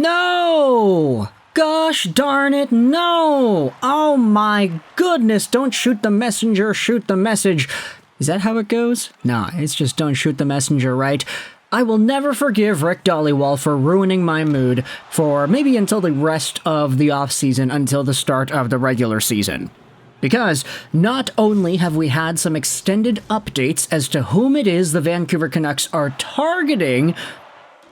No! Gosh darn it, no! Oh my goodness, don't shoot the messenger, shoot the message. Is that how it goes? Nah, it's just don't shoot the messenger, right? I will never forgive Rick Dhaliwal for ruining my mood for maybe until the rest of the offseason, until the start of the regular season. Because not only have we had some extended updates as to whom it is the Vancouver Canucks are targeting,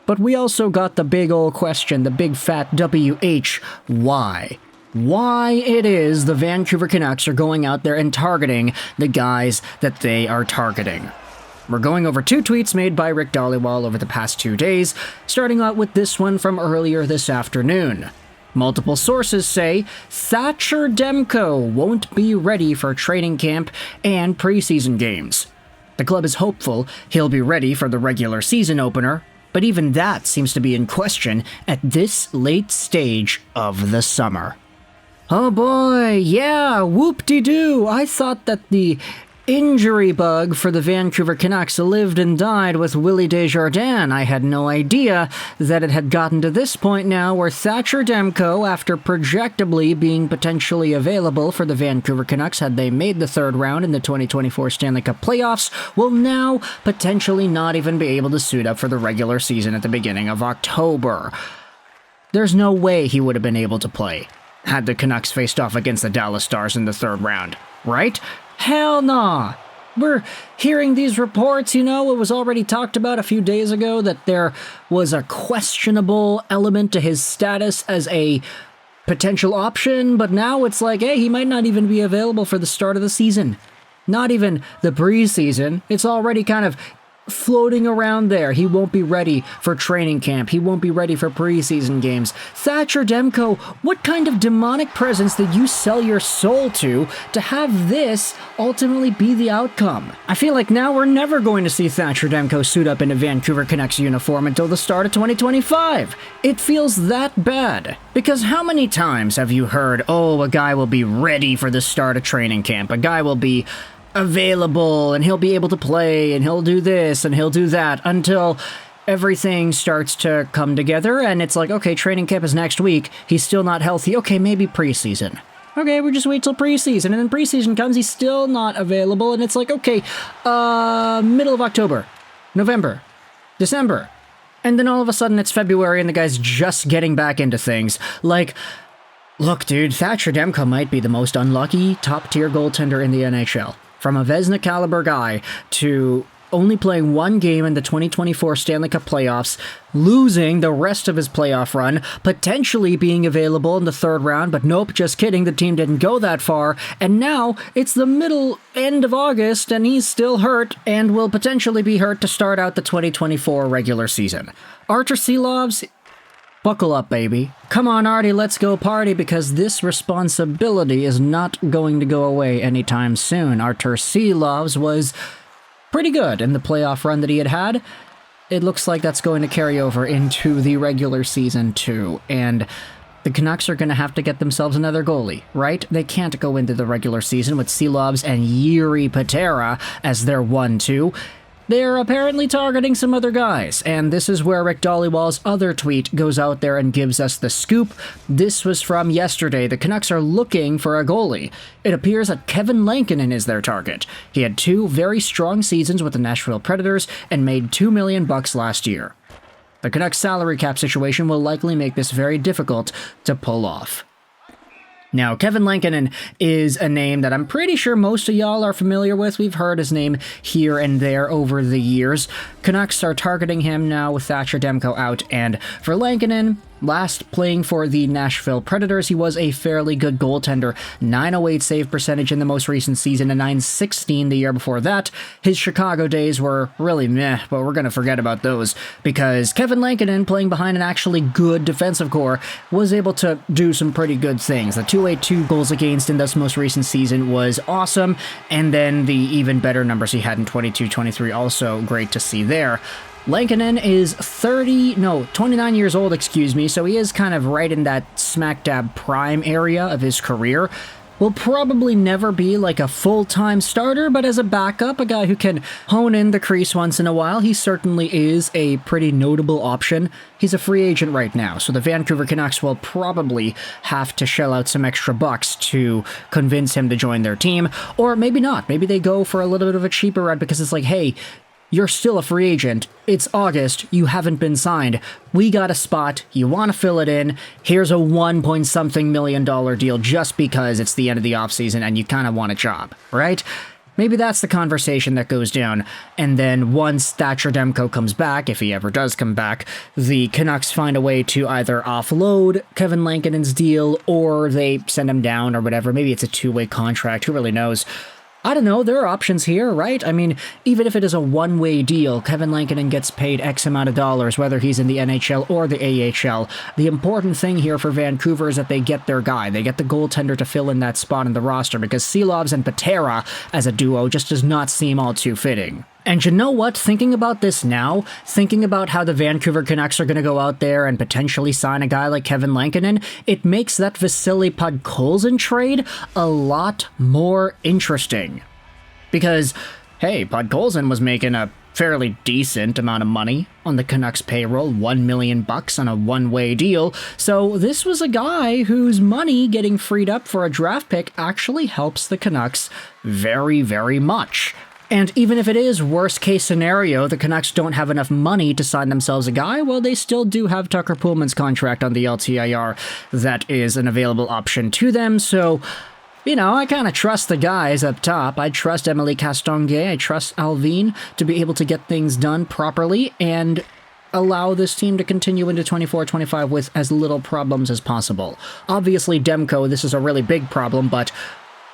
but we also got the big old question, the big fat WH, why? Why it is the Vancouver Canucks are going out there and targeting the guys that they are targeting. We're going over 2 tweets made by Rick Dhaliwal over the past 2 days, starting out with this one from earlier this afternoon. Multiple sources say Thatcher Demko won't be ready for training camp and preseason games. The club is hopeful he'll be ready for the regular season opener, but even that seems to be in question at this late stage of the summer. Oh boy, yeah, whoop-de-doo. I thought that the injury bug for the Vancouver Canucks lived and died with Willie Desjardins. I had no idea that it had gotten to this point now where Thatcher Demko, after projectably being potentially available for the Vancouver Canucks had they made the 3rd round in the 2024 Stanley Cup Playoffs, will now potentially not even be able to suit up for the regular season at the beginning of October. There's no way he would have been able to play had the Canucks faced off against the Dallas Stars in the 3rd round, right? Hell nah. We're hearing these reports, it was already talked about a few days ago that there was a questionable element to his status as a potential option, but now it's like, hey, he might not even be available for the start of the season. Not even the preseason. It's already kind of floating around there. He won't be ready for training camp. He won't be ready for preseason games. Thatcher Demko, what kind of demonic presence did you sell your soul to have this ultimately be the outcome? I feel like now we're never going to see Thatcher Demko suit up in a Vancouver Canucks uniform until the start of 2025. It feels that bad. Because how many times have you heard, oh, a guy will be ready for the start of training camp, a guy will be available and he'll be able to play and he'll do this and he'll do that, until everything starts to come together and it's like, okay, training camp is next week, he's still not healthy, okay, maybe preseason. Okay, we just wait till preseason, and then preseason comes, he's still not available, and it's like, okay, middle of October, November, December, and then all of a sudden it's February and the guy's just getting back into things. Like, look, dude, Thatcher Demko might be the most unlucky top-tier goaltender in the NHL. From a Vezina caliber guy to only playing 1 game in the 2024 Stanley Cup Playoffs, losing the rest of his playoff run, potentially being available in the 3rd round, but nope, just kidding, the team didn't go that far, and now it's the end of August and he's still hurt and will potentially be hurt to start out the 2024 regular season. Artur Silovs, buckle up, baby. Come on, Artie, let's go party, because this responsibility is not going to go away anytime soon. Artur Silovs was pretty good in the playoff run that he had. It looks like that's going to carry over into the regular season too, and the Canucks are going to have to get themselves another goalie, right? They can't go into the regular season with Silovs and Jiri Patera as their 1-2. They're apparently targeting some other guys, and this is where Rick Dhaliwal's other tweet goes out there and gives us the scoop. This was from yesterday. The Canucks are looking for a goalie. It appears that Kevin Lankinen is their target. He had 2 very strong seasons with the Nashville Predators and made $2 million last year. The Canucks' salary cap situation will likely make this very difficult to pull off. Now, Kevin Lankinen is a name that I'm pretty sure most of y'all are familiar with. We've heard his name here and there over the years. Canucks are targeting him now with Thatcher Demko out, and for Lankinen, last playing for the Nashville Predators, he was a fairly good goaltender. .908 save percentage in the most recent season and .916 the year before that. His Chicago days were really meh, but we're going to forget about those, because Kevin Lankinen, playing behind an actually good defensive core, was able to do some pretty good things. The .282 goals against in this most recent season was awesome, and then the even better numbers he had in 22-23 also great to see there. Lankinen is 29 years old, so he is kind of right in that smack dab prime area of his career. will probably never be like a full-time starter, but as a backup, a guy who can hone in the crease once in a while, he certainly is a pretty notable option. He's a free agent right now, so the Vancouver Canucks will probably have to shell out some extra bucks to convince him to join their team, or maybe not. Maybe they go for a little bit of a cheaper route because it's like, hey, you're still a free agent. It's August. You haven't been signed. We got a spot. You want to fill it in. Here's a $1-point-something million deal just because it's the end of the offseason and you kind of want a job, right? Maybe that's the conversation that goes down. And then once Thatcher Demko comes back, if he ever does come back, the Canucks find a way to either offload Kevin Lankinen's deal or they send him down or whatever. Maybe it's a two-way contract. Who really knows? I don't know, there are options here, right? I mean, even if it is a one-way deal, Kevin Lankinen gets paid X amount of dollars, whether he's in the NHL or the AHL. The important thing here for Vancouver is that they get their guy. They get the goaltender to fill in that spot in the roster, because Silayev and Parekh as a duo just does not seem all too fitting. And you know what? Thinking about this now, thinking about how the Vancouver Canucks are going to go out there and potentially sign a guy like Kevin Lankinen, it makes that Vasily Podkolzin trade a lot more interesting. Because, hey, Podkolzin was making a fairly decent amount of money on the Canucks payroll, $1 million on a one-way deal. So this was a guy whose money getting freed up for a draft pick actually helps the Canucks very, very much. And even if it is worst case scenario, the Canucks don't have enough money to sign themselves a guy, well, they still do have Tucker Pullman's contract on the LTIR that is an available option to them. So, you know, I kind of trust the guys up top. I trust Emily Castonguay, I trust Alvin to be able to get things done properly and allow this team to continue into 24-25 with as little problems as possible. Obviously, Demko, this is a really big problem, but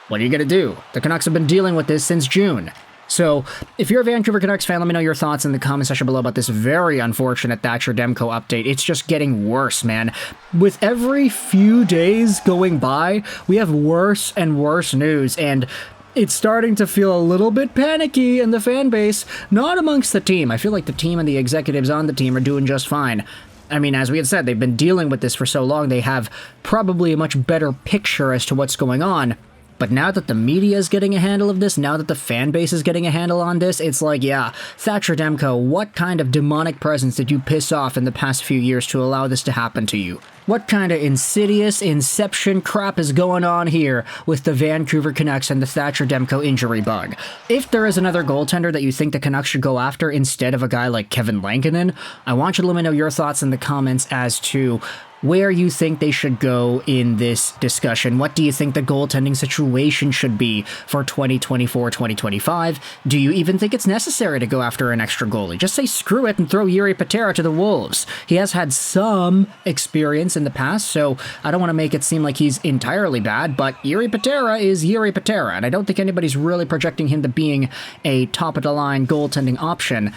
what are you going to do? The Canucks have been dealing with this since June. So, if you're a Vancouver Canucks fan, let me know your thoughts in the comment section below about this very unfortunate Thatcher Demko update. It's just getting worse, man. With every few days going by, we have worse and worse news, and it's starting to feel a little bit panicky in the fan base, not amongst the team. I feel like the team and the executives on the team are doing just fine. I mean, as we had said, they've been dealing with this for so long, they have probably a much better picture as to what's going on. But now that the media is getting a handle of this, now that the fan base is getting a handle on this, it's like, yeah, Thatcher Demko, what kind of demonic presence did you piss off in the past few years to allow this to happen to you? What kind of insidious inception crap is going on here with the Vancouver Canucks and the Thatcher Demko injury bug? If there is another goaltender that you think the Canucks should go after instead of a guy like Kevin Lankinen, I want you to let me know your thoughts in the comments as to where you think they should go in this discussion. What do you think the goaltending situation should be for 2024-2025? Do you even think it's necessary to go after an extra goalie? Just say screw it and throw Jiri Patera to the Wolves. He has had some experience in the past, so I don't want to make it seem like he's entirely bad, but Jiri Patera is Jiri Patera, and I don't think anybody's really projecting him to being a top-of-the-line goaltending option.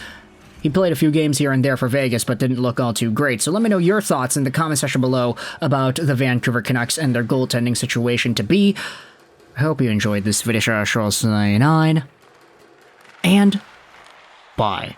He played a few games here and there for Vegas, but didn't look all too great. So let me know your thoughts in the comment section below about the Vancouver Canucks and their goaltending situation to be. I hope you enjoyed this video, and bye.